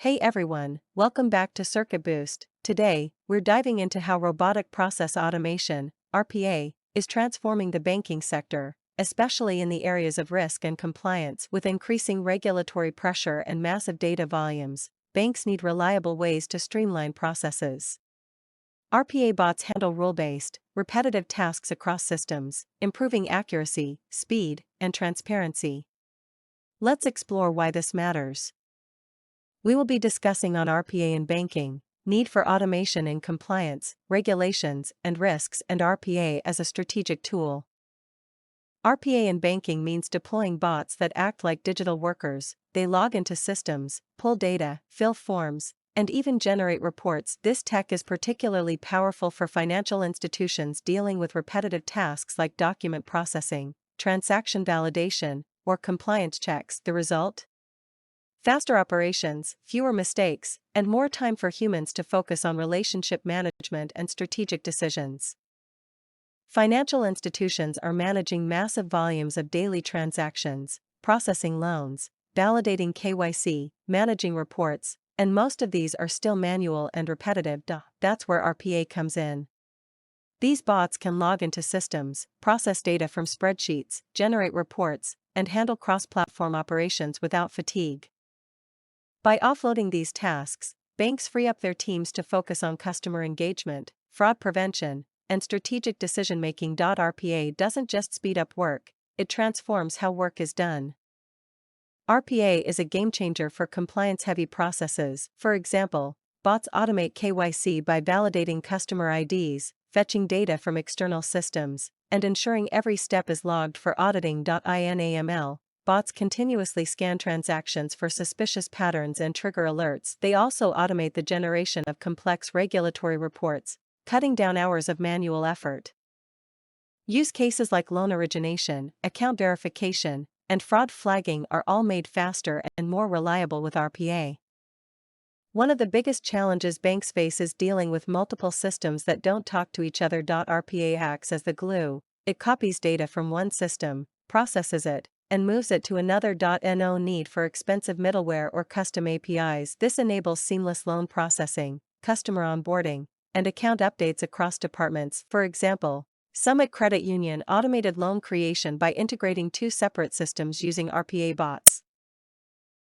Hey everyone, welcome back to CircuitBoost. Today, we're diving into how Robotic Process Automation, RPA, is transforming the banking sector, especially in the areas of risk and compliance. With increasing regulatory pressure and massive data volumes, banks need reliable ways to streamline processes. RPA bots handle rule-based, repetitive tasks across systems, improving accuracy, speed, and transparency. Let's explore why this matters. We will be discussing on RPA in banking, need for automation in compliance, regulations, and risks, and RPA as a strategic tool. RPA in banking means deploying bots that act like digital workers. They log into systems, pull data, fill forms, and even generate reports. This tech is particularly powerful for financial institutions dealing with repetitive tasks like document processing, transaction validation, or compliance checks. The result? Faster operations, fewer mistakes, and more time for humans to focus on relationship management and strategic decisions. Financial institutions are managing massive volumes of daily transactions, processing loans, validating KYC, managing reports, and most of these are still manual and repetitive. That's where RPA comes in. These bots can log into systems, process data from spreadsheets, generate reports, and handle cross-platform operations without fatigue. By offloading these tasks, banks free up their teams to focus on customer engagement, fraud prevention, and strategic decision-making. RPA doesn't just speed up work, it transforms how work is done. RPA is a game-changer for compliance-heavy processes. For example, bots automate KYC by validating customer IDs, fetching data from external systems, and ensuring every step is logged for auditing. In AML, bots continuously scan transactions for suspicious patterns and trigger alerts. They also automate the generation of complex regulatory reports, cutting down hours of manual effort. Use cases like loan origination, account verification, and fraud flagging are all made faster and more reliable with RPA. One of the biggest challenges banks face is dealing with multiple systems that don't talk to each other. RPA acts as the glue. It copies data from one system, processes it, and moves it to another. No need for expensive middleware or custom APIs. This enables seamless loan processing, customer onboarding, and account updates across departments. For example, Summit Credit Union automated loan creation by integrating two separate systems using RPA bots.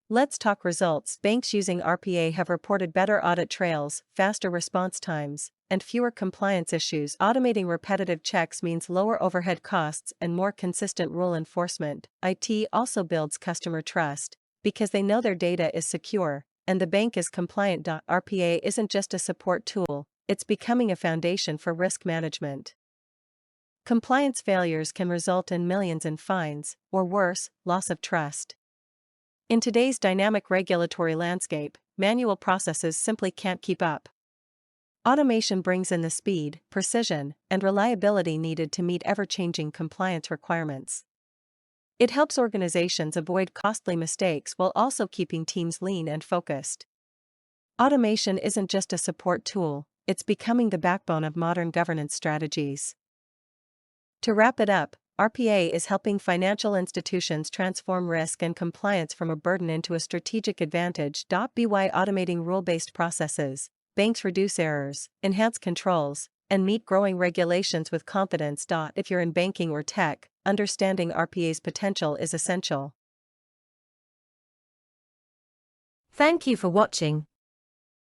Let's talk results. Banks using RPA have reported better audit trails, faster response times, and fewer compliance issues. Automating repetitive checks means lower overhead costs and more consistent rule enforcement. IT also builds customer trust, because they know their data is secure, and the bank is compliant. RPA isn't just a support tool, it's becoming a foundation for risk management. Compliance failures can result in millions in fines, or worse, loss of trust. In today's dynamic regulatory landscape, manual processes simply can't keep up. Automation brings in the speed, precision, and reliability needed to meet ever-changing compliance requirements. It helps organizations avoid costly mistakes while also keeping teams lean and focused. Automation isn't just a support tool, it's becoming the backbone of modern governance strategies. To wrap it up, RPA is helping financial institutions transform risk and compliance from a burden into a strategic advantage. By automating rule-based processes, banks reduce errors, enhance controls, and meet growing regulations with confidence. If you're in banking or tech, understanding RPA's potential is essential. Thank you for watching.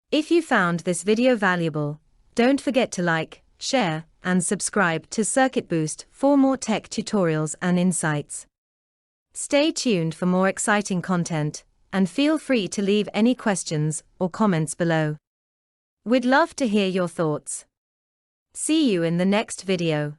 If you found this video valuable, don't forget to like, share, and subscribe to CircuitBoost for more tech tutorials and insights. Stay tuned for more exciting content, and feel free to leave any questions or comments below. We'd love to hear your thoughts. See you in the next video.